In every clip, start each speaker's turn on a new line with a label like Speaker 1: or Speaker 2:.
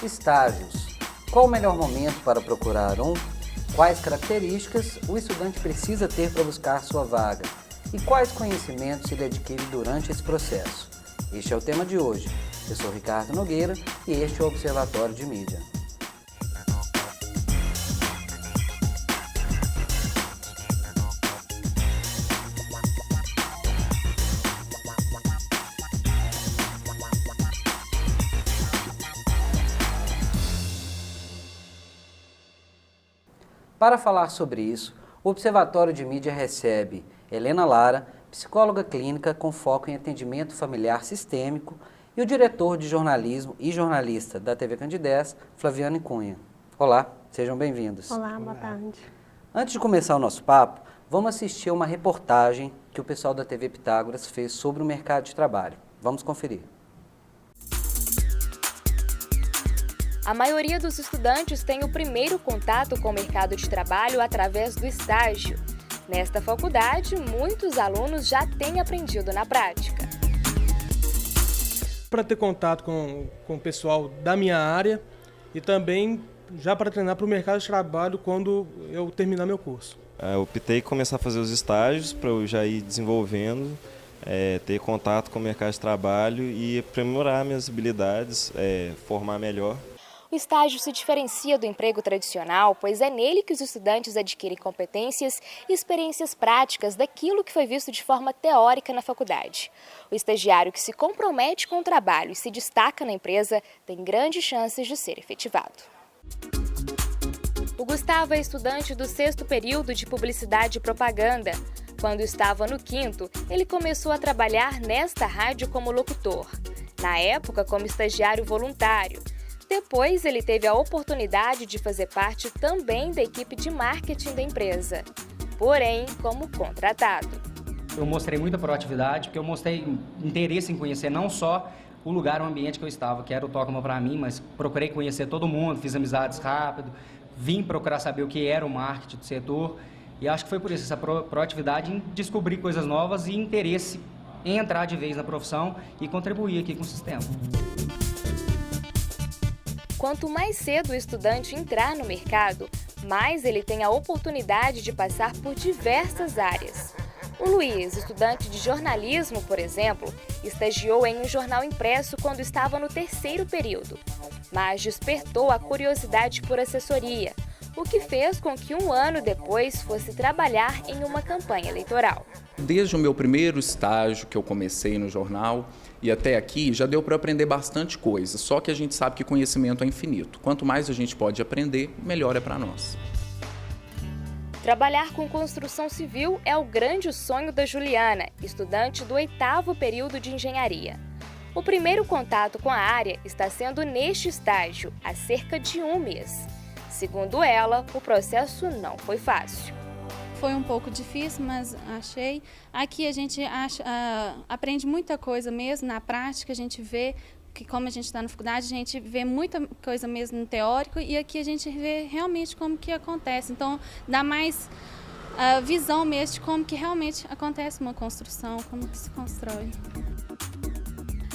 Speaker 1: Estágios. Qual o melhor momento para procurar um? Quais características o estudante precisa ter para buscar sua vaga? E quais conhecimentos ele adquire durante esse processo? Este é o tema de hoje. Eu sou Ricardo Nogueira e este é o Observatório de Mídia. Para falar sobre isso, o Observatório de Mídia recebe Helena Lara, psicóloga clínica com foco em atendimento familiar sistêmico, e o diretor de jornalismo e jornalista da TV Candidez, Flaviane Cunha. Olá, sejam bem-vindos.
Speaker 2: Olá, boa tarde.
Speaker 1: Antes de começar o nosso papo, vamos assistir a uma reportagem que o pessoal da TV Pitágoras fez sobre o mercado de trabalho. Vamos conferir.
Speaker 3: A maioria dos estudantes tem o primeiro contato com o mercado de trabalho através do estágio. Nesta faculdade, muitos alunos já têm aprendido na prática.
Speaker 4: Para ter contato com o pessoal da minha área e também já para treinar para o mercado de trabalho quando eu terminar meu curso.
Speaker 5: Eu optei por começar a fazer os estágios para eu já ir desenvolvendo, ter contato com o mercado de trabalho e aprimorar minhas habilidades, formar melhor.
Speaker 3: O estágio se diferencia do emprego tradicional, pois é nele que os estudantes adquirem competências e experiências práticas daquilo que foi visto de forma teórica na faculdade. O estagiário que se compromete com o trabalho e se destaca na empresa tem grandes chances de ser efetivado. O Gustavo é estudante do 6º período de Publicidade e Propaganda. Quando estava no 5º, ele começou a trabalhar nesta rádio como locutor. Na época, como estagiário voluntário. Depois, ele teve a oportunidade de fazer parte também da equipe de marketing da empresa, porém, como contratado.
Speaker 6: Eu mostrei muita proatividade, porque eu mostrei interesse em conhecer não só o lugar, o ambiente que eu estava, que era o Tocma para mim, mas procurei conhecer todo mundo, fiz amizades rápido, vim procurar saber o que era o marketing do setor, e acho que foi por isso, essa proatividade em descobrir coisas novas e interesse em entrar de vez na profissão e contribuir aqui com o sistema.
Speaker 3: Quanto mais cedo o estudante entrar no mercado, mais ele tem a oportunidade de passar por diversas áreas. O Luiz, estudante de jornalismo, por exemplo, estagiou em um jornal impresso quando estava no 3º período, mas despertou a curiosidade por assessoria, o que fez com que um ano depois fosse trabalhar em uma campanha eleitoral.
Speaker 7: Desde o meu primeiro estágio que eu comecei no jornal e até aqui, já deu para aprender bastante coisa, só que a gente sabe que conhecimento é infinito. Quanto mais a gente pode aprender, melhor é para nós.
Speaker 3: Trabalhar com construção civil é o grande sonho da Juliana, estudante do 8º período de engenharia. O primeiro contato com a área está sendo neste estágio, há cerca de um mês. Segundo ela, o processo não foi fácil.
Speaker 8: Foi um pouco difícil, mas achei. Aqui a gente aprende muita coisa mesmo, na prática a gente vê que como a gente está na faculdade, a gente vê muita coisa mesmo no teórico e aqui a gente vê realmente como que acontece. Então dá mais visão mesmo de como que realmente acontece uma construção, como que se constrói.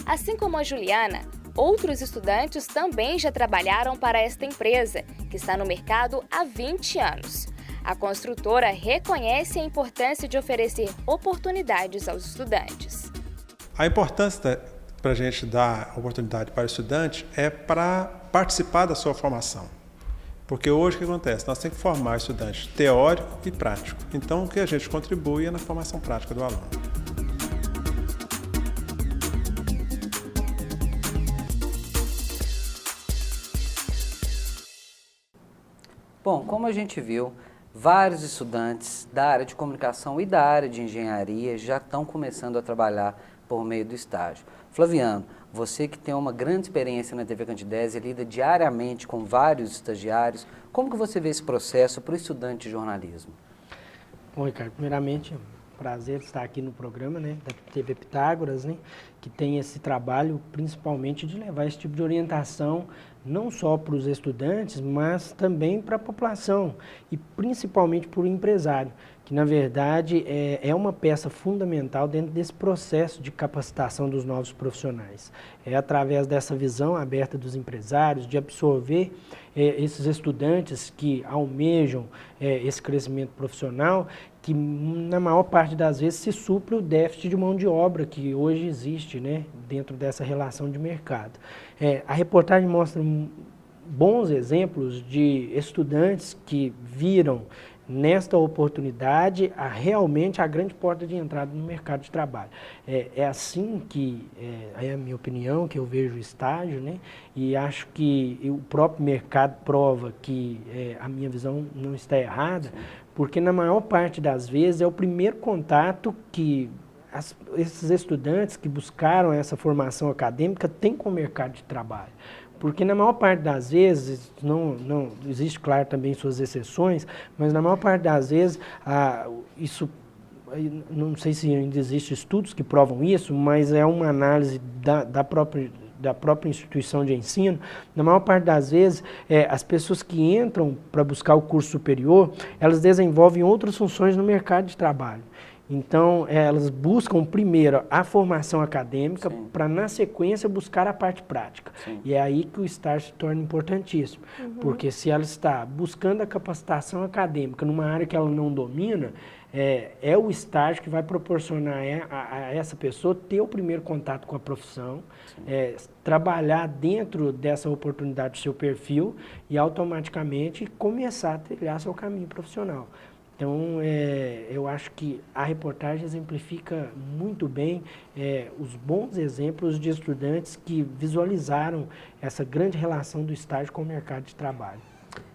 Speaker 3: Assim como a Juliana, outros estudantes também já trabalharam para esta empresa, que está no mercado há 20 anos. A construtora reconhece a importância de oferecer oportunidades aos estudantes.
Speaker 9: A importância para a gente dar oportunidade para o estudante é para participar da sua formação. Porque hoje o que acontece? Nós temos que formar estudante teórico e prático. Então o que a gente contribui é na formação prática do aluno.
Speaker 1: Bom, como a gente viu, vários estudantes da área de comunicação e da área de engenharia já estão começando a trabalhar por meio do estágio. Flaviano, você que tem uma grande experiência na TV Candidez e lida diariamente com vários estagiários, como que você vê esse processo para o estudante de jornalismo?
Speaker 10: Bom, Ricardo, primeiramente, prazer estar aqui no programa, né, da TV Pitágoras, né, que tem esse trabalho principalmente de levar esse tipo de orientação não só para os estudantes, mas também para a população e principalmente para o empresário, que na verdade é uma peça fundamental dentro desse processo de capacitação dos novos profissionais. É através dessa visão aberta dos empresários, de absorver esses estudantes que almejam esse crescimento profissional, que na maior parte das vezes se supre o déficit de mão de obra que hoje existe, né, dentro dessa relação de mercado. A reportagem mostra bons exemplos de estudantes que viram nesta oportunidade realmente a grande porta de entrada no mercado de trabalho. É assim que, é a minha opinião, que eu vejo o estágio, né? E acho que o próprio mercado prova que a minha visão não está errada, porque na maior parte das vezes é o primeiro contato que esses estudantes que buscaram essa formação acadêmica têm com o mercado de trabalho. Porque na maior parte das vezes, não existe, claro, também suas exceções, mas na maior parte das vezes, isso, não sei se ainda existem estudos que provam isso, mas é uma análise da própria instituição de ensino. Na maior parte das vezes, as pessoas que entram para buscar o curso superior, elas desenvolvem outras funções no mercado de trabalho. Então, elas buscam primeiro a formação acadêmica para, na sequência, buscar a parte prática. Sim. E é aí que o estágio se torna importantíssimo. Porque se ela está buscando a capacitação acadêmica numa área que ela não domina, é o estágio que vai proporcionar a essa pessoa ter o primeiro contato com a profissão, trabalhar dentro dessa oportunidade do seu perfil e automaticamente começar a trilhar seu caminho profissional. Então, eu acho que a reportagem exemplifica muito bem os bons exemplos de estudantes que visualizaram essa grande relação do estágio com o mercado de trabalho.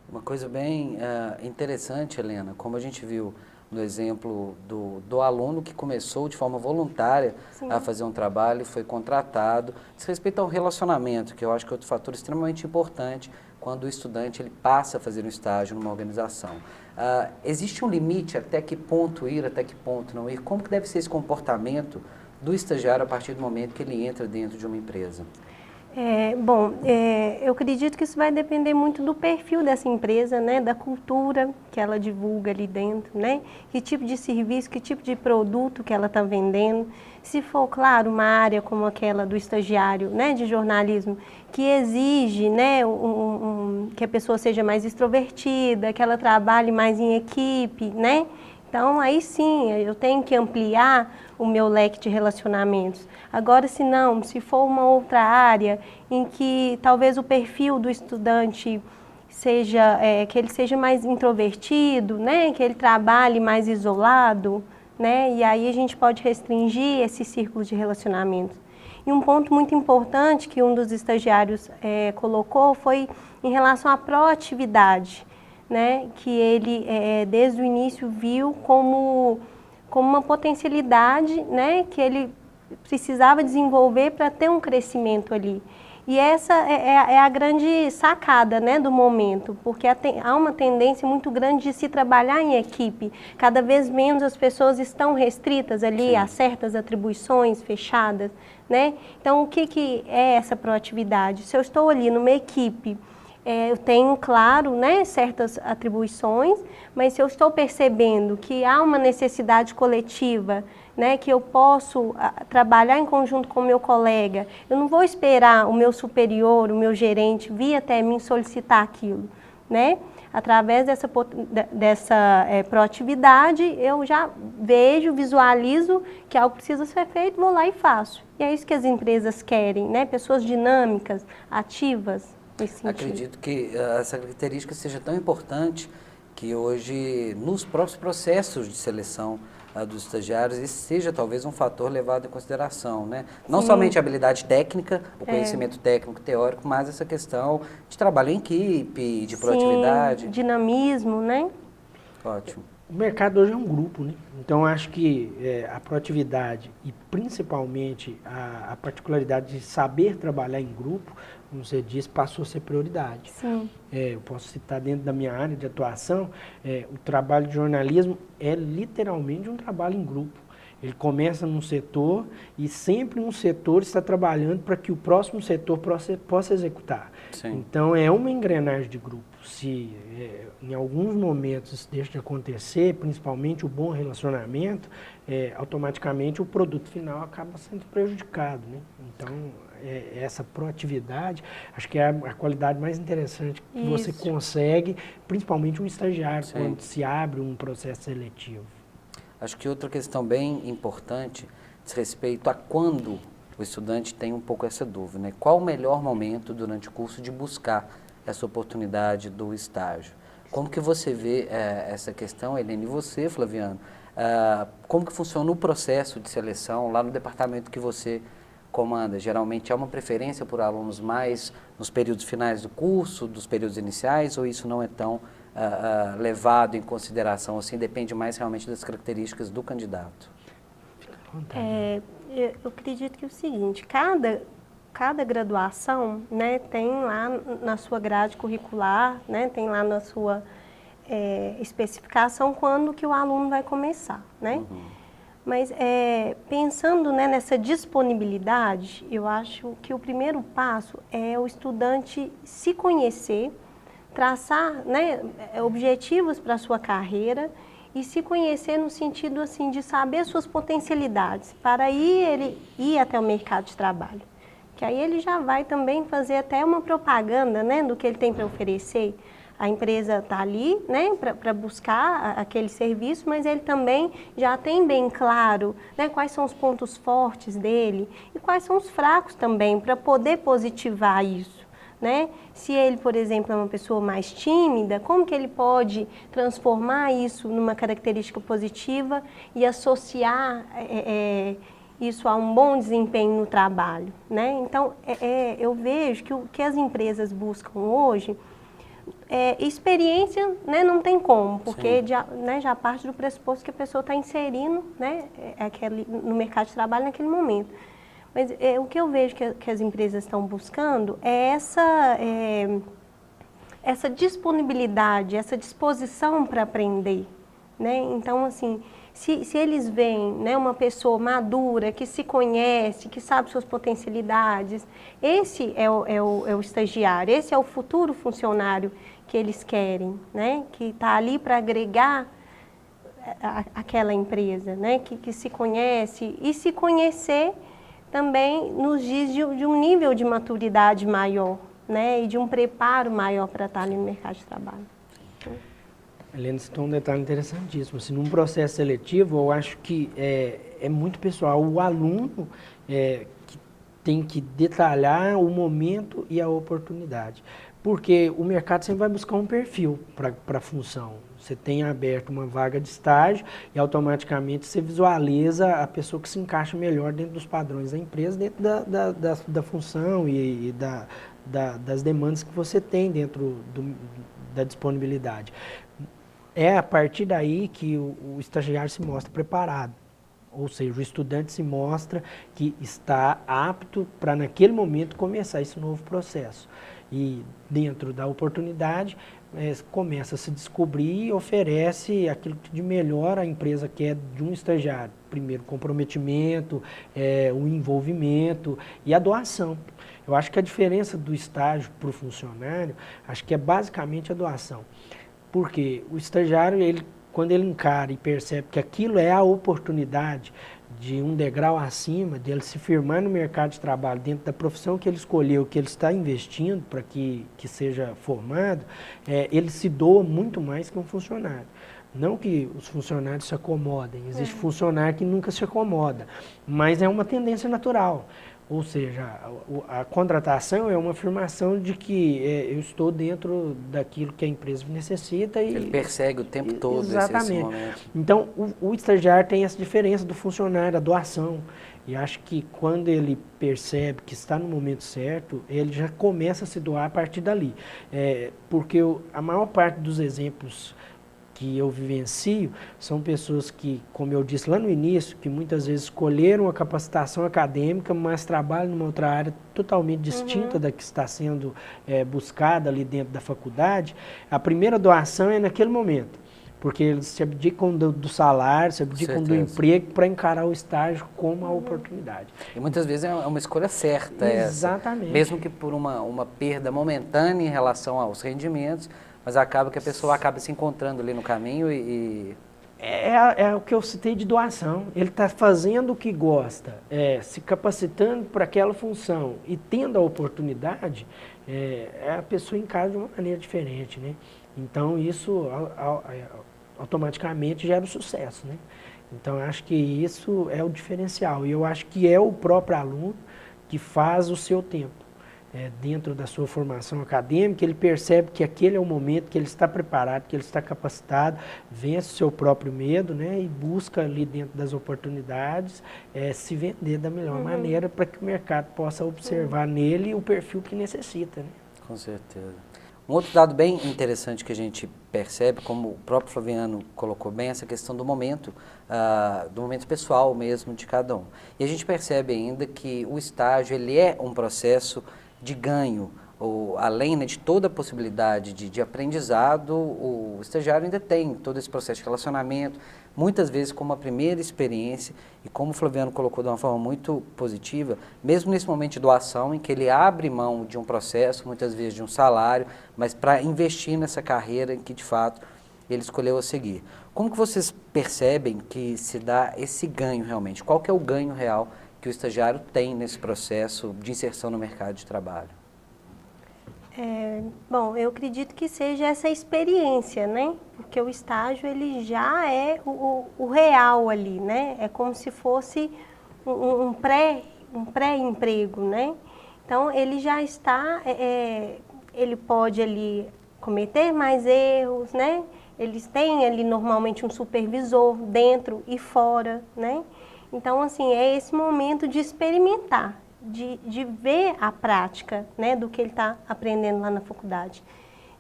Speaker 1: Uma coisa bem interessante, Helena, como a gente viu no exemplo do aluno que começou de forma voluntária a fazer um trabalho e foi contratado, diz respeito ao relacionamento, que eu acho que é outro fator extremamente importante quando o estudante ele passa a fazer um estágio numa organização. Existe um limite até que ponto ir, até que ponto não ir? Como que deve ser esse comportamento do estagiário a partir do momento que ele entra dentro de uma empresa?
Speaker 2: Eu acredito que isso vai depender muito do perfil dessa empresa, né, da cultura que ela divulga ali dentro, né, que tipo de serviço, que tipo de produto que ela está vendendo. Se for, claro, uma área como aquela do estagiário, né, de jornalismo, que exige, né, que a pessoa seja mais extrovertida, que ela trabalhe mais em equipe, né? Então, aí sim, eu tenho que ampliar o meu leque de relacionamentos. Agora, se for uma outra área em que talvez o perfil do estudante seja, que ele seja mais introvertido, né, que ele trabalhe mais isolado, né, e aí a gente pode restringir esse círculo de relacionamentos. E um ponto muito importante que um dos estagiários colocou foi em relação à proatividade, né, que ele desde o início viu como uma potencialidade, né, que ele precisava desenvolver para ter um crescimento ali. E essa é a grande sacada, né, do momento, porque há uma tendência muito grande de se trabalhar em equipe. Cada vez menos as pessoas estão restritas ali a certas atribuições fechadas, né? Então, o que é essa proatividade? Se eu estou ali numa equipe, eu tenho, claro, né, certas atribuições, mas se eu estou percebendo que há uma necessidade coletiva, né, que eu posso trabalhar em conjunto com o meu colega, eu não vou esperar o meu superior, o meu gerente vir até mim solicitar aquilo, né? Através dessa proatividade, eu já vejo, visualizo que algo precisa ser feito, vou lá e faço. E é isso que as empresas querem, né? Pessoas dinâmicas, ativas.
Speaker 1: Acredito que essa característica seja tão importante que hoje, nos próprios processos de seleção dos estagiários, isso seja talvez um fator levado em consideração, né? Não somente a habilidade técnica, o conhecimento técnico, teórico, mas essa questão de trabalho em equipe, de proatividade.
Speaker 2: Dinamismo, né?
Speaker 1: Ótimo.
Speaker 10: O mercado hoje é um grupo, né? Então, acho que a proatividade e principalmente a particularidade de saber trabalhar em grupo, como você disse, passou a ser prioridade.
Speaker 2: Sim.
Speaker 10: Eu posso citar dentro da minha área de atuação, o trabalho de jornalismo é literalmente um trabalho em grupo. Ele começa num setor e sempre um setor está trabalhando para que o próximo setor possa executar.
Speaker 1: Sim.
Speaker 10: Então, é uma engrenagem de grupo. Se em alguns momentos isso deixa de acontecer, principalmente o bom relacionamento, automaticamente o produto final acaba sendo prejudicado, né? Então, essa proatividade, acho que é a qualidade mais interessante que você consegue, principalmente um estagiário, quando se abre um processo seletivo.
Speaker 1: Acho que outra questão bem importante diz respeito a quando o estudante tem um pouco essa dúvida, né? Qual o melhor momento durante o curso de buscar essa oportunidade do estágio? Como que você vê essa questão, Helene? E você, Flaviano, como que funciona o processo de seleção lá no departamento que você comanda? Geralmente há uma preferência por alunos mais nos períodos finais do curso, dos períodos iniciais, ou isso não é tão levado em consideração, assim, depende mais realmente das características do candidato?
Speaker 2: Eu acredito que é o seguinte, cada graduação, né, tem lá na sua grade curricular, né, tem lá na sua especificação quando que o aluno vai começar, né? Mas pensando, né, nessa disponibilidade, eu acho que o primeiro passo é o estudante se conhecer, traçar, né, objetivos para a sua carreira e se conhecer no sentido assim, de saber suas potencialidades, para ele ir até o mercado de trabalho. Que aí ele já vai também fazer até uma propaganda, né, do que ele tem para oferecer. A empresa está ali, né, para buscar aquele serviço, mas ele também já tem bem claro, né, quais são os pontos fortes dele e quais são os fracos também, para poder positivar isso. Né? Se ele, por exemplo, é uma pessoa mais tímida, como que ele pode transformar isso numa característica positiva e associar isso a um bom desempenho no trabalho, né? Então, eu vejo que o que as empresas buscam hoje experiência, né, não tem como, porque já parte do pressuposto que a pessoa está inserindo, né, no mercado de trabalho naquele momento. Mas o que eu vejo que as empresas estão buscando é essa disponibilidade, essa disposição para aprender, né? Então, assim, se eles veem, né, uma pessoa madura, que se conhece, que sabe suas potencialidades, esse é o estagiário, esse é o futuro funcionário que eles querem, né? Que está ali para agregar aquela empresa, né? Que se conhece e se conhecer também nos diz de um nível de maturidade maior, né, e de um preparo maior para estar no mercado de trabalho.
Speaker 10: Helene citou um detalhe interessantíssimo. Assim, num processo seletivo, eu acho que é muito pessoal. O aluno que tem que detalhar o momento e a oportunidade. Porque o mercado sempre vai buscar um perfil para a função. Você tem aberto uma vaga de estágio e automaticamente você visualiza a pessoa que se encaixa melhor dentro dos padrões da empresa, dentro da função e das demandas que você tem dentro da disponibilidade. É a partir daí que o estagiário se mostra preparado. Ou seja, o estudante se mostra que está apto para, naquele momento, começar esse novo processo. E dentro da oportunidade, começa a se descobrir e oferece aquilo que de melhor a empresa quer de um estagiário. Primeiro, comprometimento, o envolvimento e a doação. Eu acho que a diferença do estágio para o funcionário, acho que é basicamente a doação. Porque o estagiário, quando ele encara e percebe que aquilo é a oportunidade de um degrau acima, de ele se firmar no mercado de trabalho, dentro da profissão que ele escolheu, que ele está investindo para que seja formado, ele se doa muito mais que um funcionário. Não que os funcionários se acomodem, existe funcionário que nunca se acomoda, mas é uma tendência natural. Ou seja, a contratação é uma afirmação de que eu estou dentro daquilo que a empresa necessita.
Speaker 1: Ele persegue o tempo todo esse momento.
Speaker 10: Então, o estagiário tem essa diferença do funcionário, a doação. E acho que quando ele percebe que está no momento certo, ele já começa a se doar a partir dali. Porque a maior parte dos exemplos que eu vivencio são pessoas que, como eu disse lá no início, que muitas vezes escolheram a capacitação acadêmica, mas trabalham numa outra área totalmente distinta da que está sendo buscada ali dentro da faculdade. A primeira doação é naquele momento, porque eles se abdicam do salário, se abdicam do emprego para encarar o estágio como a oportunidade.
Speaker 1: E muitas vezes é uma escolha certa.
Speaker 10: Exatamente.
Speaker 1: Essa, mesmo que por uma perda momentânea em relação aos rendimentos, mas acaba que a pessoa acaba se encontrando ali no caminho
Speaker 10: É o que eu citei de doação. Ele está fazendo o que gosta, se capacitando para aquela função e tendo a oportunidade, a pessoa encara de uma maneira diferente, né? Então, isso automaticamente gera o sucesso, né? Então, eu acho que isso é o diferencial. E eu acho que é o próprio aluno que faz o seu tempo. Dentro da sua formação acadêmica, ele percebe que aquele é o momento que ele está preparado, que ele está capacitado, vence o seu próprio medo, né, e busca ali dentro das oportunidades se vender da melhor maneira para que o mercado possa observar nele o perfil que necessita. Né?
Speaker 1: Com certeza. Um outro dado bem interessante que a gente percebe, como o próprio Flaviano colocou bem, essa questão do momento pessoal mesmo de cada um. E a gente percebe ainda que o estágio ele é um processo de ganho, além de toda a possibilidade de aprendizado, o estagiário ainda tem todo esse processo de relacionamento, muitas vezes como a primeira experiência, e como o Flaviano colocou de uma forma muito positiva, mesmo nesse momento de doação, em que ele abre mão de um processo, muitas vezes de um salário, mas para investir nessa carreira em que, de fato, ele escolheu a seguir. Como que vocês percebem que se dá esse ganho realmente? Qual que é o ganho real que o estagiário tem nesse processo de inserção no mercado de trabalho?
Speaker 2: Bom, eu acredito que seja essa experiência, né? Porque o estágio ele já é o real ali, né? É como se fosse um pré-emprego, né? Então ele já está, ele pode ali cometer mais erros, né? Eles têm ali normalmente um supervisor dentro e fora, né? Então, assim, é esse momento de experimentar, de ver a prática, né, do que ele está aprendendo lá na faculdade.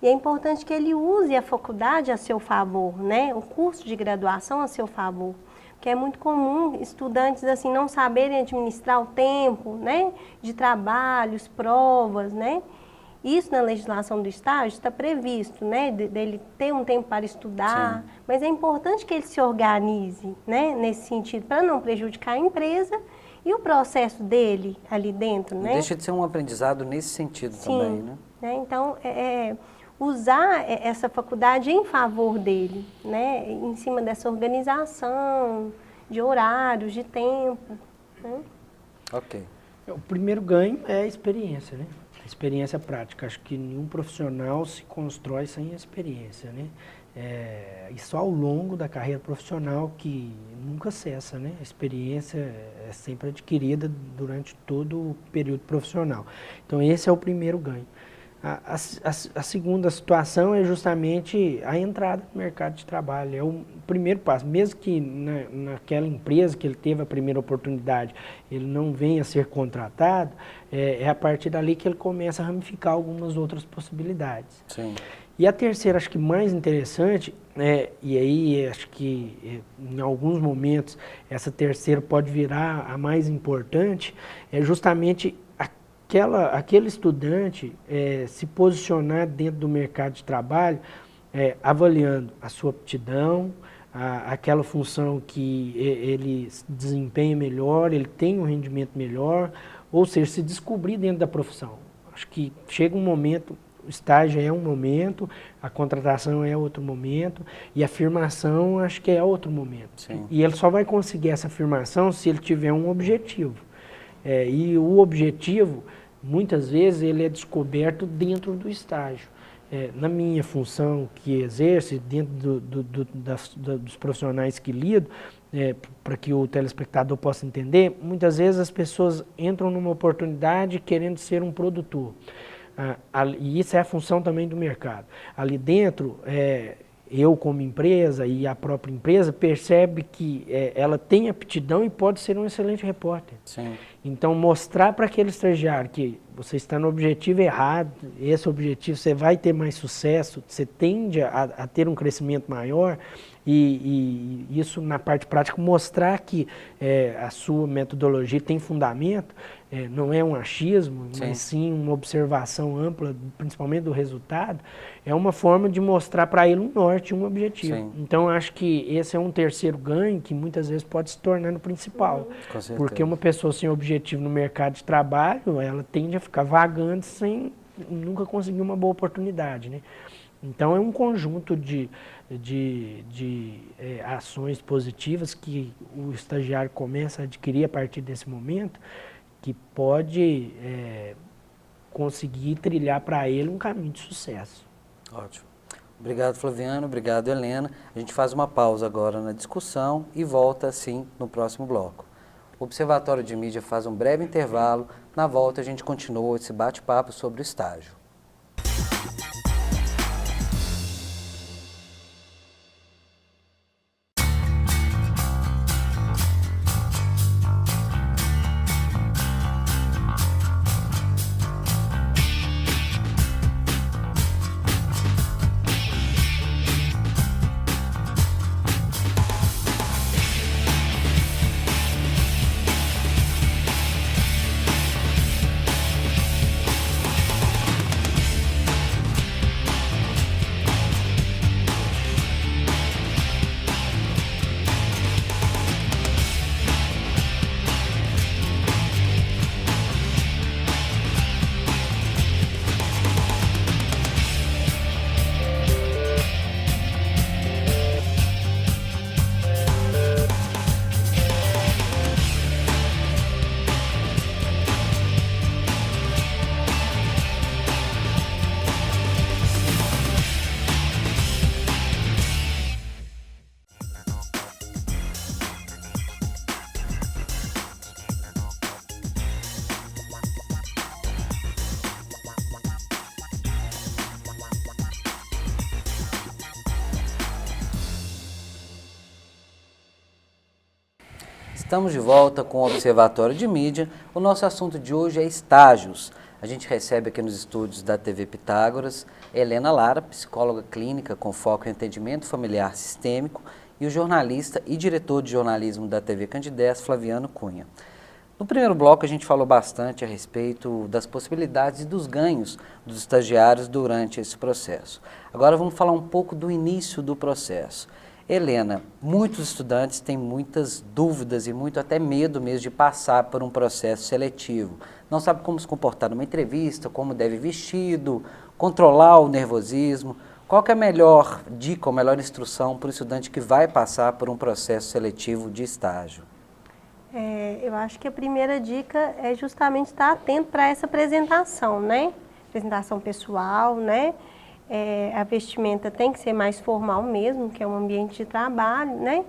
Speaker 2: E é importante que ele use a faculdade a seu favor, né, o curso de graduação a seu favor. Porque é muito comum estudantes assim, não saberem administrar o tempo, né, de trabalhos, provas, né. Isso na legislação do estágio está previsto, né, dele ter um tempo para estudar, sim, mas é importante que ele se organize, né, nesse sentido, para não prejudicar a empresa e o processo dele ali dentro, né.
Speaker 1: Deixa de ser um aprendizado nesse sentido, sim, também, né.
Speaker 2: Então, usar essa faculdade em favor dele, né, em cima dessa organização de horários, de tempo. Né.
Speaker 1: Ok.
Speaker 10: O primeiro ganho é a experiência, né? Experiência prática. Acho que nenhum profissional se constrói sem experiência, né? E só ao longo da carreira profissional que nunca cessa, né? A experiência é sempre adquirida durante todo o período profissional. Então, esse é o primeiro ganho. A segunda situação é justamente a entrada no mercado de trabalho. É o primeiro passo. Mesmo que naquela empresa que ele teve a primeira oportunidade, ele não venha a ser contratado, é a partir dali que ele começa a ramificar algumas outras possibilidades.
Speaker 1: Sim.
Speaker 10: E a terceira, acho que mais interessante, e aí acho que em alguns momentos essa terceira pode virar a mais importante, é justamente aquele estudante se posicionar dentro do mercado de trabalho, avaliando a sua aptidão, aquela função que ele desempenha melhor, ele tem um rendimento melhor, ou seja, se descobrir dentro da profissão. Acho que chega um momento, o estágio é um momento, a contratação é outro momento, e a afirmação acho que é outro momento.
Speaker 1: Sim.
Speaker 10: E ele só vai conseguir essa afirmação se ele tiver um objetivo. E o objetivo, muitas vezes, ele é descoberto dentro do estágio. Na minha função que exerce, dentro dos profissionais que lido, para que o telespectador possa entender, muitas vezes as pessoas entram numa oportunidade querendo ser um produtor. E isso é a função também do mercado. Ali dentro, eu como empresa e a própria empresa percebe que ela tem aptidão e pode ser um excelente repórter.
Speaker 1: Sim.
Speaker 10: Então, mostrar para aquele estagiário que você está no objetivo errado, esse objetivo você vai ter mais sucesso, você tende a ter um crescimento maior, e isso na parte prática, mostrar que a sua metodologia tem fundamento, não é um achismo,
Speaker 1: Sim.
Speaker 10: mas sim uma observação ampla, principalmente do resultado, é uma forma de mostrar para ele um norte, um objetivo.
Speaker 1: Sim.
Speaker 10: Então, acho que esse é um terceiro ganho que muitas vezes pode se tornar no principal.
Speaker 1: Com certeza.
Speaker 10: Porque uma pessoa sem objetivo no mercado de trabalho, ela tende a ficar vagando sem nunca conseguir uma boa oportunidade, né? Então, é um conjunto de ações positivas que o estagiário começa a adquirir a partir desse momento, que pode conseguir trilhar para ele um caminho de sucesso.
Speaker 1: Ótimo. Obrigado, Flaviano. Obrigado, Helena. A gente faz uma pausa agora na discussão e volta, sim, no próximo bloco. O Observatório de Mídia faz um breve intervalo. Na volta, a gente continua esse bate-papo sobre o estágio. Estamos de volta com o Observatório de Mídia. O nosso assunto de hoje é estágios. A gente recebe aqui nos estúdios da TV Pitágoras Helena Lara, psicóloga clínica com foco em atendimento familiar sistêmico, e o jornalista e diretor de jornalismo da TV Candidez, Flaviano Cunha. No primeiro bloco a gente falou bastante a respeito das possibilidades e dos ganhos dos estagiários durante esse processo. Agora vamos falar um pouco do início do processo. Helena, muitos estudantes têm muitas dúvidas e muito até medo mesmo de passar por um processo seletivo. Não sabe como se comportar numa entrevista, como deve ir vestido, controlar o nervosismo. Qual que é a melhor dica, a melhor instrução para o estudante que vai passar por um processo seletivo de estágio?
Speaker 2: Eu acho que a primeira dica é justamente estar atento para essa apresentação, né? Apresentação pessoal, né? A vestimenta tem que ser mais formal mesmo, que é um ambiente de trabalho, né?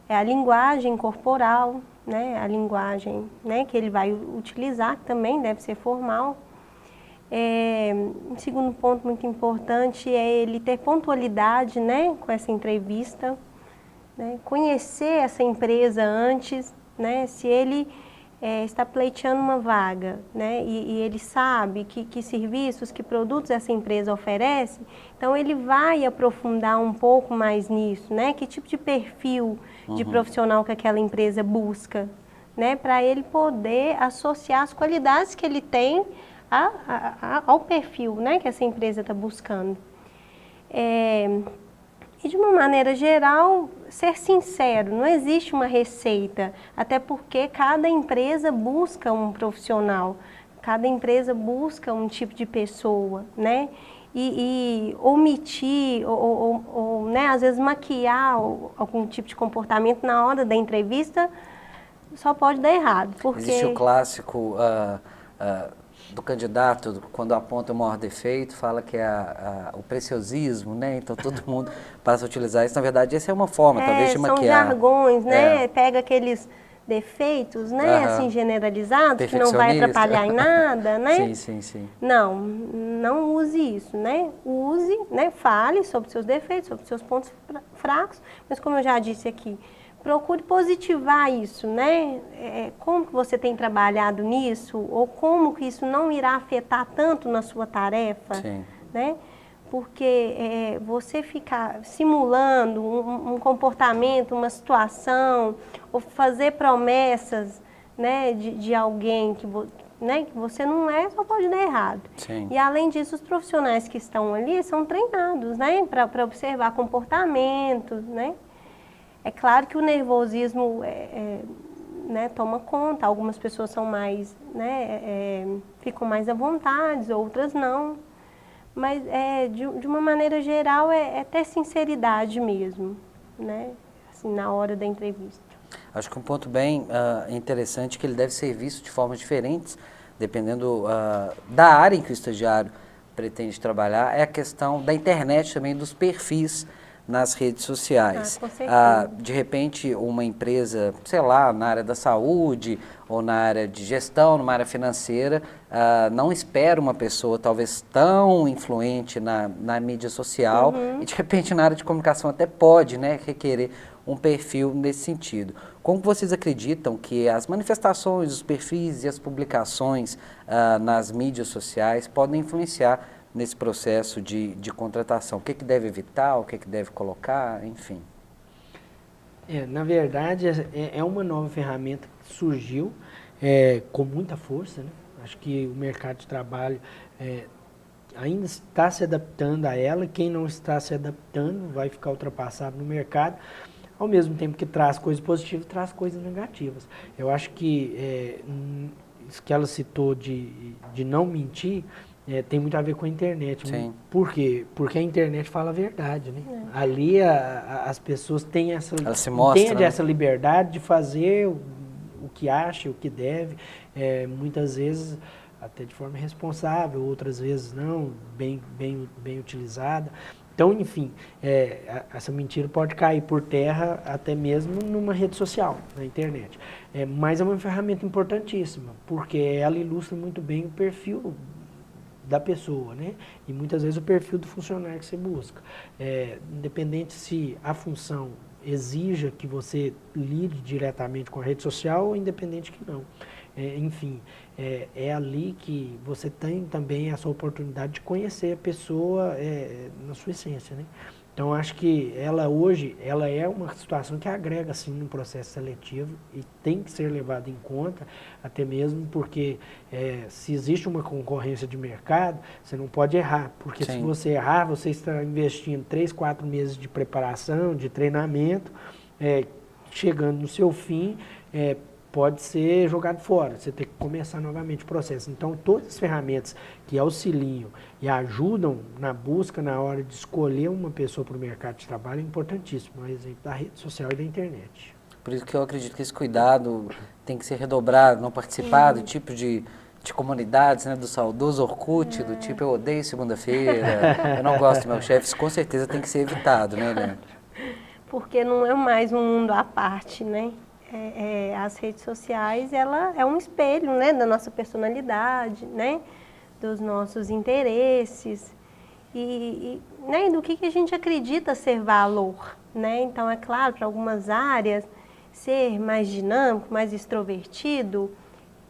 Speaker 2: A linguagem corporal, né? A linguagem, né, que ele vai utilizar, que também deve ser formal. Um segundo ponto muito importante é ele ter pontualidade, né, com essa entrevista, né? Conhecer essa empresa antes, né? Se ele está pleiteando uma vaga, né, e ele sabe que serviços, que produtos essa empresa oferece, então ele vai aprofundar um pouco mais nisso, né, que tipo de perfil de profissional que aquela empresa busca, né, para ele poder associar as qualidades que ele tem ao perfil, né, que essa empresa está buscando. E de uma maneira geral, ser sincero, não existe uma receita, até porque cada empresa busca um profissional, cada empresa busca um tipo de pessoa, né? E omitir ou né, às vezes maquiar algum tipo de comportamento na hora da entrevista só pode dar errado. Porque
Speaker 1: existe o clássico do candidato, quando aponta o maior defeito, fala que é o preciosismo, né? Então todo mundo passa a utilizar isso. Na verdade, essa é uma forma, talvez, de maquiar.
Speaker 2: São jargões, né? Pega aqueles defeitos, né? Assim, generalizados, que não vai atrapalhar em nada, né?
Speaker 1: Sim.
Speaker 2: Não use isso, né? Use, né? Fale sobre seus defeitos, sobre seus pontos fracos, mas como eu já disse aqui, procure positivar isso, né? Como que você tem trabalhado nisso, ou como que isso não irá afetar tanto na sua tarefa, né? Porque você ficar simulando um comportamento, uma situação, ou fazer promessas, né, de alguém né, que você não é, só pode dar errado.
Speaker 1: Sim.
Speaker 2: E além disso, os profissionais que estão ali são treinados, né, para observar comportamentos, né. É claro que o nervosismo né, toma conta, algumas pessoas são mais, né, ficam mais à vontade, outras não. Mas de uma maneira geral é ter sinceridade mesmo, né, assim, na hora da entrevista.
Speaker 1: Acho que um ponto bem interessante é que ele deve ser visto de formas diferentes, dependendo da área em que o estagiário pretende trabalhar, é a questão da internet também, dos perfis nas redes sociais.
Speaker 2: Com certeza.
Speaker 1: De repente, uma empresa, sei lá, na área da saúde ou na área de gestão, numa área financeira, não espera uma pessoa talvez tão influente na mídia social e de repente na área de comunicação até pode, né, requerer um perfil nesse sentido. Como vocês acreditam que as manifestações, os perfis e as publicações nas mídias sociais podem influenciar nesse processo de contratação? O que deve evitar, o que deve colocar, enfim?
Speaker 10: Na verdade, é uma nova ferramenta que surgiu com muita força, né? Acho que o mercado de trabalho ainda está se adaptando a ela. Quem não está se adaptando vai ficar ultrapassado no mercado. Ao mesmo tempo que traz coisas positivas, traz coisas negativas. Eu acho que isso que ela citou de não mentir tem muito a ver com a internet.
Speaker 1: Sim.
Speaker 10: Por quê? Porque a internet fala a verdade, né? Ali as pessoas têm entendem essa liberdade de fazer o que acha, o que deve, muitas vezes até de forma responsável, outras vezes não, bem utilizada. Então, enfim, essa mentira pode cair por terra até mesmo numa rede social, na internet. Mas é uma ferramenta importantíssima, porque ela ilustra muito bem o perfil da pessoa, né? E muitas vezes o perfil do funcionário que você busca. Independente se a função exija que você lide diretamente com a rede social ou independente que não. Enfim, é ali que você tem também essa oportunidade de conhecer a pessoa na sua essência, né? Então, acho que hoje é uma situação que agrega, sim, no processo seletivo e tem que ser levada em conta, até mesmo porque se existe uma concorrência de mercado, você não pode errar, porque
Speaker 1: Sim.
Speaker 10: se você errar, você está investindo 3, 4 meses de preparação, de treinamento, chegando no seu fim, pode ser jogado fora, você tem que começar novamente o processo. Então, todas as ferramentas que auxiliam e ajudam na busca, na hora de escolher uma pessoa para o mercado de trabalho, é importantíssimo, a exemplo da rede social e da internet.
Speaker 1: Por isso que eu acredito que esse cuidado tem que ser redobrado, não participar do tipo de comunidades, né, do saudoso Orkut, do tipo eu odeio segunda-feira, eu não gosto do meu chefe, isso com certeza tem que ser evitado, né, Leandro?
Speaker 2: Porque não é mais um mundo à parte, né? As redes sociais, ela é um espelho, né, da nossa personalidade, né, dos nossos interesses né, do que a gente acredita ser valor, né? Então, é claro, para algumas áreas, ser mais dinâmico, mais extrovertido,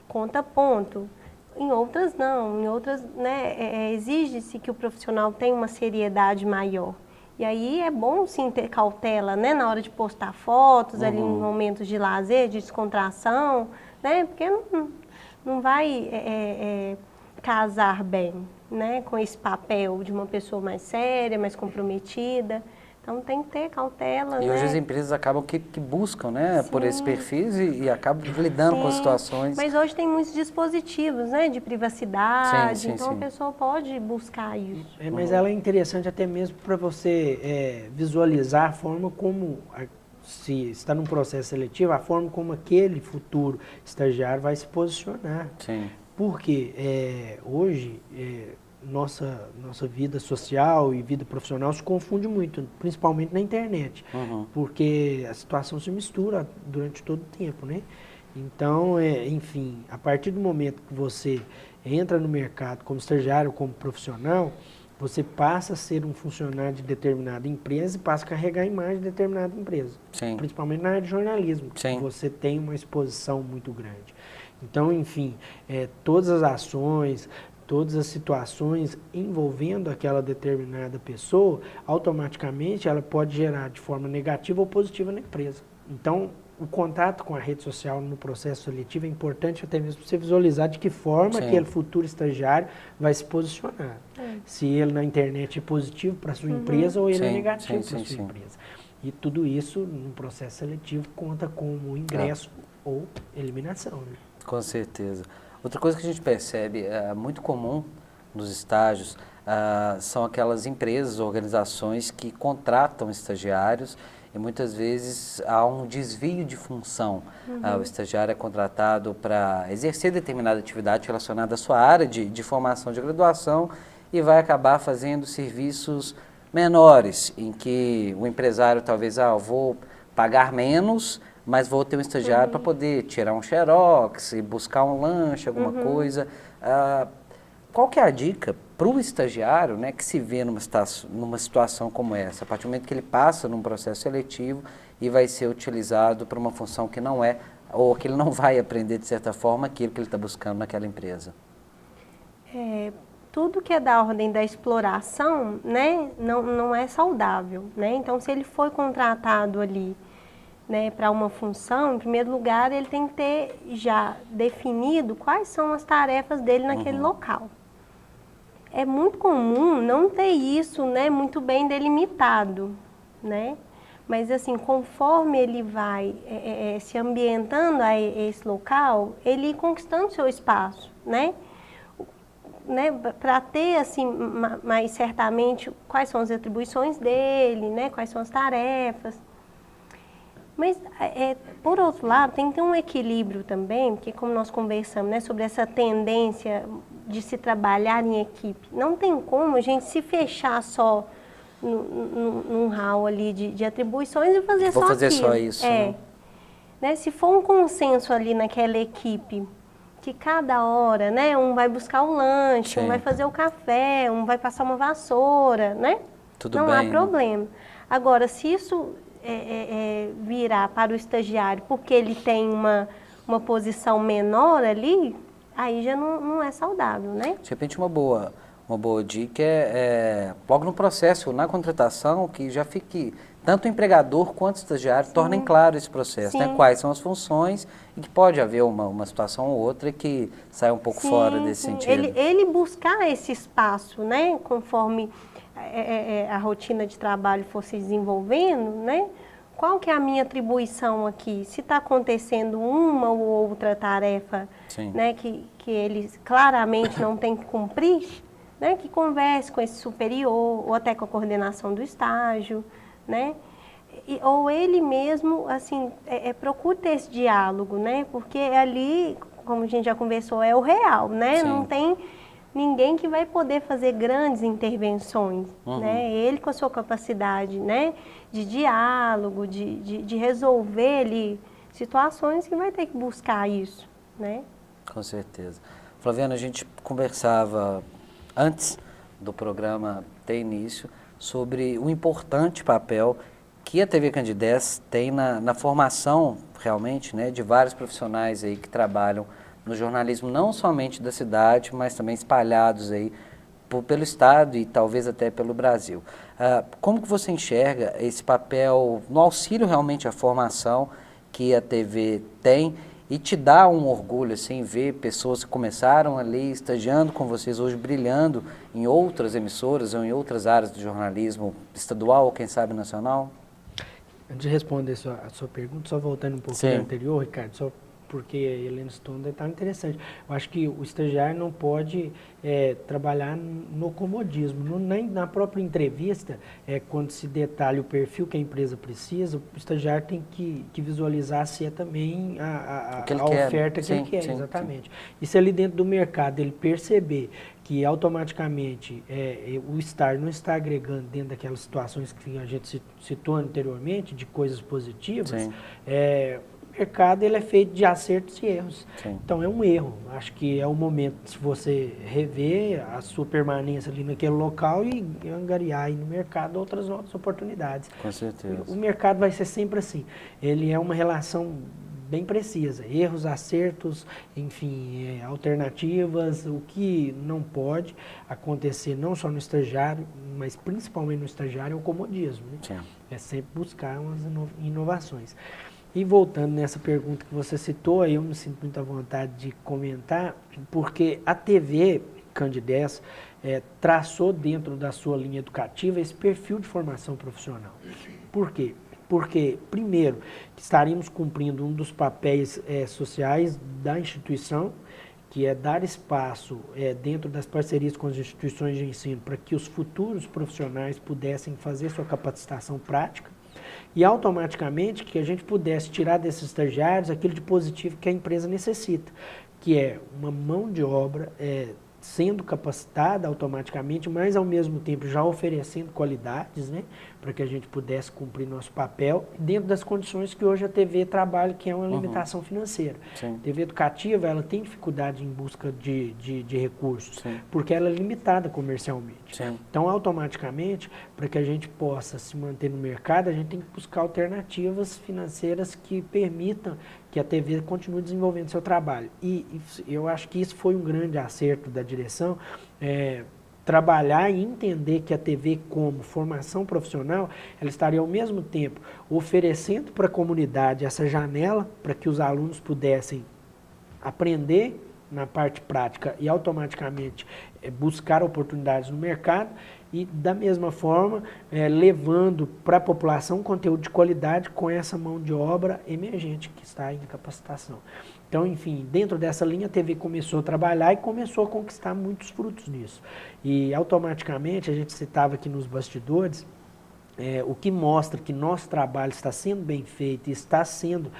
Speaker 2: conta ponto. Em outras, não. Em outras, né, exige-se que o profissional tenha uma seriedade maior. E aí é bom sim ter cautela, né, na hora de postar fotos, ali em momentos de lazer, de descontração, né, porque não vai casar bem, né, com esse papel de uma pessoa mais séria, mais comprometida. Então tem que ter cautela.
Speaker 1: E
Speaker 2: né?
Speaker 1: hoje as empresas acabam que buscam, né, por esses perfis e acabam lidando com situações.
Speaker 2: Mas hoje tem muitos dispositivos, né, de privacidade,
Speaker 1: Sim,
Speaker 2: então a pessoa pode buscar isso.
Speaker 10: Mas ela é interessante até mesmo para você visualizar a forma como, se está num processo seletivo, a forma como aquele futuro estagiário vai se posicionar.
Speaker 1: Sim.
Speaker 10: Porque hoje nossa vida social e vida profissional se confunde muito, principalmente na internet, porque a situação se mistura durante todo o tempo, né? Então, enfim, a partir do momento que você entra no mercado como estagiário, como profissional, você passa a ser um funcionário de determinada empresa e passa a carregar a imagem de determinada empresa,
Speaker 1: Sim.
Speaker 10: principalmente na área de jornalismo,
Speaker 1: Sim.
Speaker 10: você tem uma exposição muito grande. Então, enfim, todas as ações, todas as situações envolvendo aquela determinada pessoa, automaticamente ela pode gerar de forma negativa ou positiva na empresa. Então, o contato com a rede social no processo seletivo é importante até mesmo para você visualizar de que forma aquele futuro estagiário vai se posicionar. Se ele na internet é positivo para a sua empresa ou ele é negativo para a sua empresa. E tudo isso, no processo seletivo, conta como ingresso ou eliminação. Né?
Speaker 1: Com certeza. Outra coisa que a gente percebe, muito comum nos estágios, são aquelas empresas, organizações que contratam estagiários e muitas vezes há um desvio de função. O estagiário é contratado para exercer determinada atividade relacionada à sua área de formação de graduação e vai acabar fazendo serviços menores, em que o empresário talvez, eu vou pagar menos, mas vou ter um estagiário para poder tirar um xerox, buscar um lanche, alguma coisa. Qual que é a dica para o estagiário, né, que se vê numa situação como essa, a partir do momento que ele passa num processo seletivo e vai ser utilizado para uma função que não é, ou que ele não vai aprender de certa forma aquilo que ele está buscando naquela empresa?
Speaker 2: Tudo que é da ordem da exploração, né, não é saudável, né? Então, se ele foi contratado ali, né, para uma função, em primeiro lugar, ele tem que ter já definido quais são as tarefas dele naquele local. É muito comum não ter isso, né, muito bem delimitado, né? Mas, assim, conforme ele vai se ambientando a esse local, ele ir conquistando seu espaço, né? Para ter, assim, mais certamente quais são as atribuições dele, né? Quais são as tarefas. Mas, por outro lado, tem que ter um equilíbrio também, porque como nós conversamos, né, sobre essa tendência de se trabalhar em equipe, não tem como a gente se fechar só num hall ali de atribuições e fazer só aquilo. Vou fazer só isso. Né? Se for um consenso ali naquela equipe, que cada hora, né, um vai buscar o lanche, um vai fazer o café, um vai passar uma vassoura, né?
Speaker 1: Tudo
Speaker 2: não
Speaker 1: bem,
Speaker 2: há problema. Agora, se isso virar para o estagiário porque ele tem uma posição menor ali, aí já não é saudável, né?
Speaker 1: De repente, uma boa dica logo no processo, na contratação, que já fique tanto o empregador quanto o estagiário tornem claro esse processo, né? Quais são as funções e que pode haver uma situação ou outra que sai um pouco fora desse sentido.
Speaker 2: Ele buscar esse espaço, né? Conforme a rotina de trabalho for se desenvolvendo, né? Qual que é a minha atribuição aqui? Se está acontecendo uma ou outra tarefa, né, que ele claramente não tem que cumprir, né, que converse com esse superior ou até com a coordenação do estágio, né? Ou ele mesmo, assim, procure ter esse diálogo, né? Porque ali, como a gente já conversou, é o real, né? Não tem ninguém que vai poder fazer grandes intervenções, né? Ele com a sua capacidade, né, de diálogo, de resolver ali situações que vai ter que buscar isso, né?
Speaker 1: Com certeza. Flaviana, a gente conversava antes do programa ter início sobre o importante papel que a TV Candidez tem na formação, realmente, né, de vários profissionais aí que trabalham no jornalismo, não somente da cidade, mas também espalhados aí pelo estado e talvez até pelo Brasil. Como que você enxerga esse papel no auxílio realmente à formação que a TV tem e te dá um orgulho, assim, ver pessoas que começaram ali estagiando com vocês hoje, brilhando em outras emissoras ou em outras áreas do jornalismo estadual ou quem sabe nacional?
Speaker 10: Antes de responder a sua pergunta, só voltando um pouquinho anterior, Ricardo, só porque a Helena citou um detalhe interessante. Eu acho que o estagiário não pode trabalhar no comodismo. Nem na própria entrevista, quando se detalha o perfil que a empresa precisa, o estagiário tem que visualizar se é também a oferta que ele quer. Exatamente. E se ali dentro do mercado ele perceber que automaticamente o estágio não está agregando dentro daquelas situações que a gente citou anteriormente, de coisas positivas, o mercado ele é feito de acertos e erros. Então é um erro. Acho que é o momento de você rever a sua permanência ali naquele local e angariar aí no mercado outras novas oportunidades.
Speaker 1: Com certeza.
Speaker 10: O mercado vai ser sempre assim. Ele é uma relação bem precisa. Erros, acertos, enfim, alternativas. O que não pode acontecer não só no estagiário, mas principalmente no estagiário é o comodismo. Né? É sempre buscar umas inovações. E voltando nessa pergunta que você citou, eu me sinto muita vontade de comentar, porque a TV Candidez traçou dentro da sua linha educativa esse perfil de formação profissional. Por quê? Porque, primeiro, estaríamos cumprindo um dos papéis sociais da instituição, que é dar espaço dentro das parcerias com as instituições de ensino para que os futuros profissionais pudessem fazer sua capacitação prática e automaticamente que a gente pudesse tirar desses estagiários aquilo de positivo que a empresa necessita, que é uma mão de obra sendo capacitada automaticamente, mas ao mesmo tempo já oferecendo qualidades, né, para que a gente pudesse cumprir nosso papel dentro das condições que hoje a TV trabalha, que é uma limitação financeira.
Speaker 1: Sim.
Speaker 10: A TV educativa, ela tem dificuldade em busca de recursos,
Speaker 1: Sim.
Speaker 10: porque ela é limitada comercialmente.
Speaker 1: Sim.
Speaker 10: Então, automaticamente, para que a gente possa se manter no mercado, a gente tem que buscar alternativas financeiras que permitam que a TV continue desenvolvendo seu trabalho. E eu acho que isso foi um grande acerto da direção, trabalhar e entender que a TV como formação profissional, ela estaria ao mesmo tempo oferecendo para a comunidade essa janela para que os alunos pudessem aprender na parte prática e automaticamente buscar oportunidades no mercado e da mesma forma levando para a população conteúdo de qualidade com essa mão de obra emergente que está em capacitação. Então, enfim, dentro dessa linha a TV começou a trabalhar e começou a conquistar muitos frutos nisso. E automaticamente, a gente citava aqui nos bastidores, o que mostra que nosso trabalho está sendo bem feito e está sendo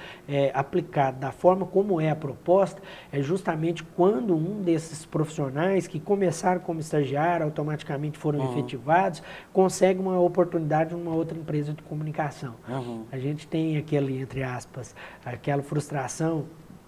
Speaker 10: aplicado da forma como é a proposta, é justamente quando um desses profissionais que começaram como estagiário, automaticamente foram efetivados, consegue uma oportunidade numa outra empresa de comunicação. A gente tem aquele, entre aspas, aquela frustração,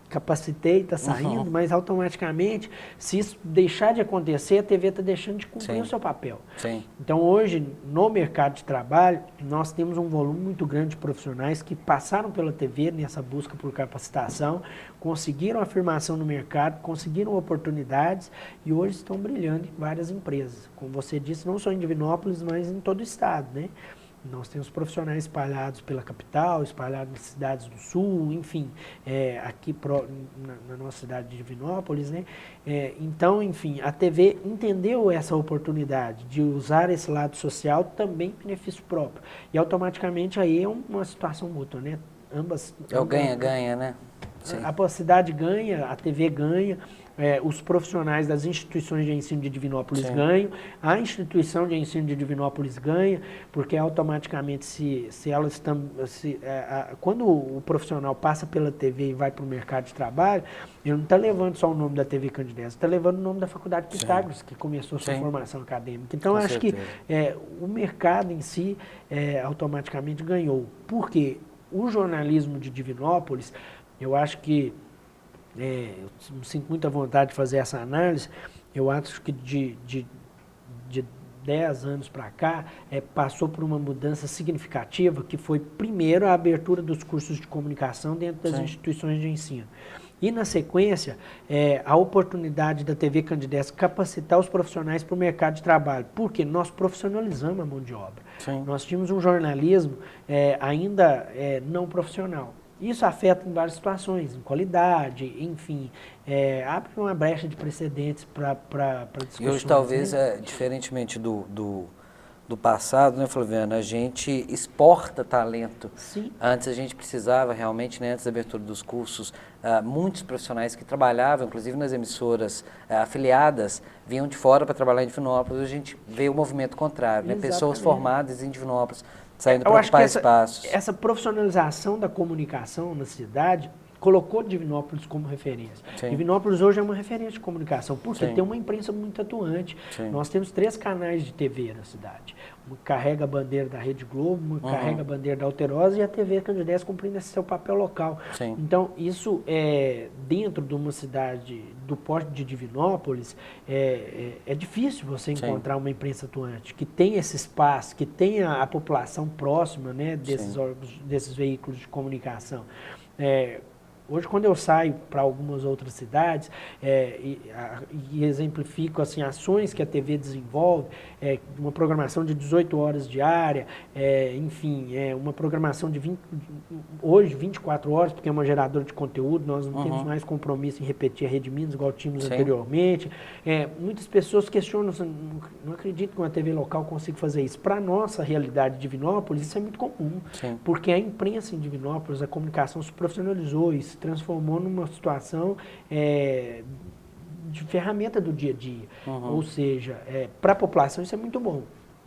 Speaker 10: capacitei, está saindo, mas automaticamente, se isso deixar de acontecer, a TV está deixando de cumprir o seu papel.
Speaker 1: Sim.
Speaker 10: Então, hoje, no mercado de trabalho, nós temos um volume muito grande de profissionais que passaram pela TV nessa busca por capacitação, conseguiram afirmação no mercado, conseguiram oportunidades e hoje estão brilhando em várias empresas. Como você disse, não só em Divinópolis, mas em todo o estado, né? Nós temos profissionais espalhados pela capital, espalhados nas cidades do sul, enfim, aqui na nossa cidade de Divinópolis, né? Então, enfim, a TV entendeu essa oportunidade de usar esse lado social também em benefício próprio. E automaticamente aí é uma situação mútua, né? Ambas...
Speaker 1: É o ganha-ganha, né? Sim.
Speaker 10: A cidade ganha, a TV ganha, os profissionais das instituições de ensino de Divinópolis ganham, a instituição de ensino de Divinópolis ganha, porque automaticamente quando o profissional passa pela TV e vai para o mercado de trabalho, ele não está levando só o nome da TV Candidez, está levando o nome da Faculdade Pitágoras, que começou sua formação acadêmica. Então, acho que o mercado em si automaticamente ganhou. Por quê? O jornalismo de Divinópolis, eu acho que eu sinto muita vontade de fazer essa análise. Eu acho que de 10 anos para cá, passou por uma mudança significativa, que foi, primeiro, a abertura dos cursos de comunicação dentro das instituições de ensino. E, na sequência, a oportunidade da TV Candidez capacitar os profissionais para o mercado de trabalho. Porque nós profissionalizamos a mão de obra. Nós tínhamos um jornalismo ainda não profissional. Isso afeta em várias situações, em qualidade, enfim, abre uma brecha de precedentes para discussões.
Speaker 1: E hoje, talvez, diferentemente do passado, né, Flaviana, a gente exporta talento.
Speaker 10: Sim.
Speaker 1: Antes a gente precisava realmente, né, antes da abertura dos cursos, muitos profissionais que trabalhavam, inclusive nas emissoras afiliadas, vinham de fora para trabalhar em Divinópolis. A gente vê o movimento contrário, né, pessoas formadas em Divinópolis saindo para ocupar espaços.
Speaker 10: Essa profissionalização da comunicação na cidade colocou Divinópolis como referência. Divinópolis hoje é uma referência de comunicação, porque tem uma imprensa muito atuante. Nós temos 3 canais de TV na cidade. Uma carrega a bandeira da Rede Globo, uma carrega a bandeira da Alterosa e a TV Candidez cumprindo esse seu papel local. Então, isso dentro de uma cidade do porte de Divinópolis, é difícil você encontrar uma imprensa atuante que tenha esse espaço, que tenha a população próxima, né, desses órgãos, desses veículos de comunicação. Hoje, quando eu saio para algumas outras cidades e exemplifico assim, ações que a TV desenvolve, uma programação de 18 horas diária, enfim, uma programação de hoje 24 horas, porque é uma geradora de conteúdo, nós não temos mais compromisso em repetir a Rede Minas, igual tínhamos anteriormente. Muitas pessoas questionam, não acredito que uma TV local consiga fazer isso. Para a nossa realidade de Divinópolis, isso é muito comum, porque a imprensa em Divinópolis, a comunicação se profissionalizou e se transformou numa situação de ferramenta do dia a dia. Ou seja, para a população isso é muito bom.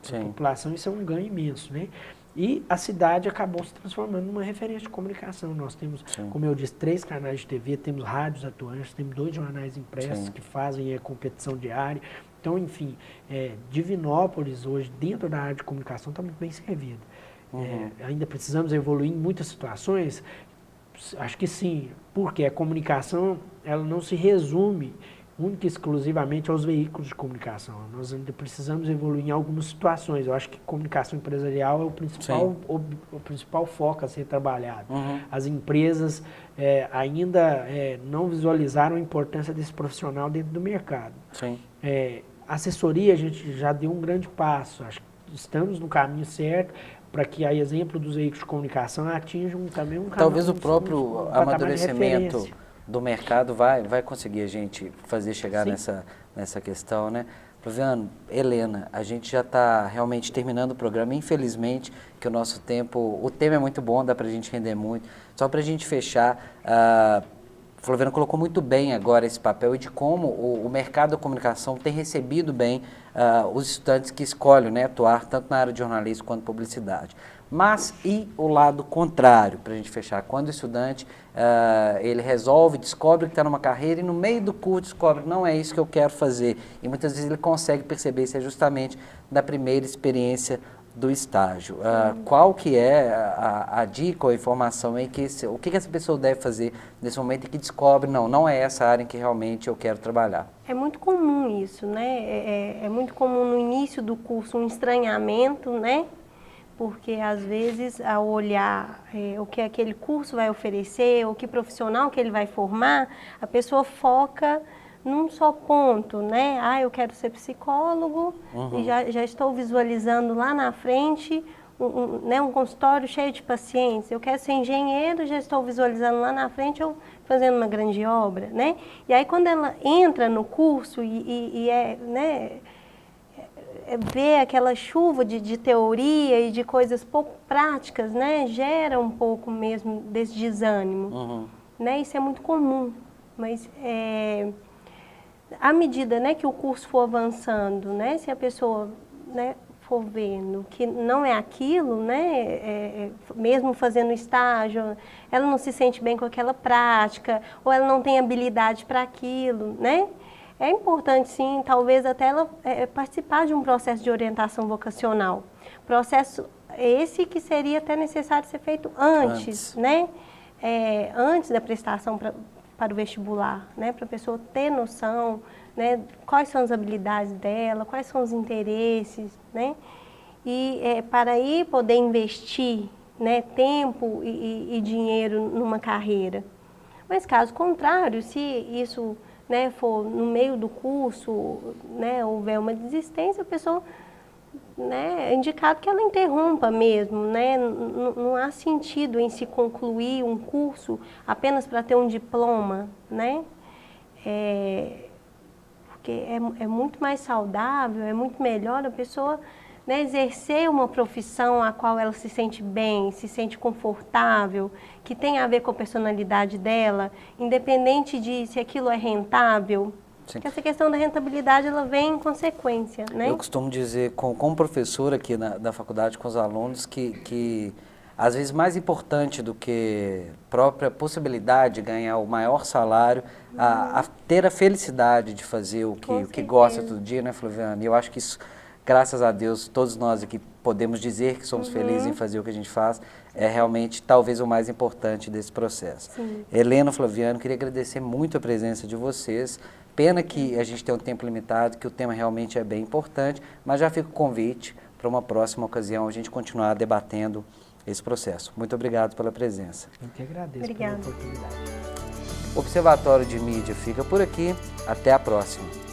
Speaker 10: Para a população isso é um ganho imenso, né? E a cidade acabou se transformando numa referência de comunicação. Nós temos, como eu disse, 3 canais de TV, temos rádios atuantes, temos 2 jornais impressos que fazem a competição diária. Então, enfim, Divinópolis hoje, dentro da área de comunicação, está muito bem servida. Ainda precisamos evoluir em muitas situações? Acho que sim, porque a comunicação ela não se resume única e exclusivamente aos veículos de comunicação. Nós ainda precisamos evoluir em algumas situações. Eu acho que comunicação empresarial é o principal foco a ser trabalhado. As empresas ainda não visualizaram a importância desse profissional dentro do mercado. Assessoria, a gente já deu um grande passo. Acho que estamos no caminho certo para que, a exemplo dos veículos de comunicação, atinjam também um
Speaker 1: talvez o próprio amadurecimento do mercado vai conseguir a gente fazer chegar nessa questão, né? Flaviano, Helena, a gente já está realmente terminando o programa, infelizmente, que o nosso tempo, o tema é muito bom, dá para a gente render muito. Só para a gente fechar, o Flaviano colocou muito bem agora esse papel e de como o mercado da comunicação tem recebido bem os estudantes que escolhem, né, atuar tanto na área de jornalismo quanto publicidade. Mas e o lado contrário, para a gente fechar, quando o estudante ele descobre que está numa carreira e no meio do curso descobre que não é isso que eu quero fazer. E muitas vezes ele consegue perceber isso justamente da primeira experiência do estágio. Qual que é a dica ou a informação aí, o que essa pessoa deve fazer nesse momento em que descobre, não é essa área em que realmente eu quero trabalhar?
Speaker 2: É muito comum isso, né? É muito comum no início do curso um estranhamento, né? Porque às vezes ao olhar o que aquele curso vai oferecer, o que profissional que ele vai formar, a pessoa foca num só ponto, né? Eu quero ser psicólogo e já estou visualizando lá na frente um consultório cheio de pacientes. Eu quero ser engenheiro, já estou visualizando lá na frente eu fazendo uma grande obra, né? E aí quando ela entra no curso ver aquela chuva de teoria e de coisas pouco práticas, né, gera um pouco mesmo desse desânimo, né? Isso é muito comum, mas à medida, né, que o curso for avançando, né, se a pessoa, né, for vendo que não é aquilo, né, mesmo fazendo estágio, ela não se sente bem com aquela prática, ou ela não tem habilidade para aquilo, né? É importante, sim, talvez até ela participar de um processo de orientação vocacional. Processo esse que seria até necessário ser feito antes. Né? Antes da prestação para o vestibular, né? Para a pessoa ter noção, né? Quais são as habilidades dela, quais são os interesses, né? E para aí poder investir, né, tempo e dinheiro numa carreira. Mas caso contrário, se isso, né, for no meio do curso, né, houver uma desistência, a pessoa, né, é indicado que ela interrompa mesmo, né? Não há sentido em se concluir um curso apenas para ter um diploma, né? Porque é muito mais saudável, é muito melhor a pessoa, né, exercer uma profissão a qual ela se sente bem, se sente confortável, que tem a ver com a personalidade dela, independente de se aquilo é rentável. Porque essa questão da rentabilidade, ela vem em consequência, né?
Speaker 1: Eu costumo dizer, como professor aqui da faculdade com os alunos, que às vezes mais importante do que a própria possibilidade de ganhar o maior salário, a ter a felicidade de fazer o que gosta todo dia, né, Flaviana? E eu acho que isso, graças a Deus, todos nós aqui podemos dizer que somos felizes em fazer o que a gente faz, é realmente talvez o mais importante desse processo.
Speaker 2: Sim.
Speaker 1: Helena, Flaviano, queria agradecer muito a presença de vocês. Pena que a gente tem um tempo limitado, que o tema realmente é bem importante, mas já fica o convite para uma próxima ocasião a gente continuar debatendo esse processo. Muito obrigado pela presença.
Speaker 10: Eu que agradeço
Speaker 2: Obrigada
Speaker 10: pela oportunidade.
Speaker 1: Observatório de Mídia fica por aqui. Até a próxima.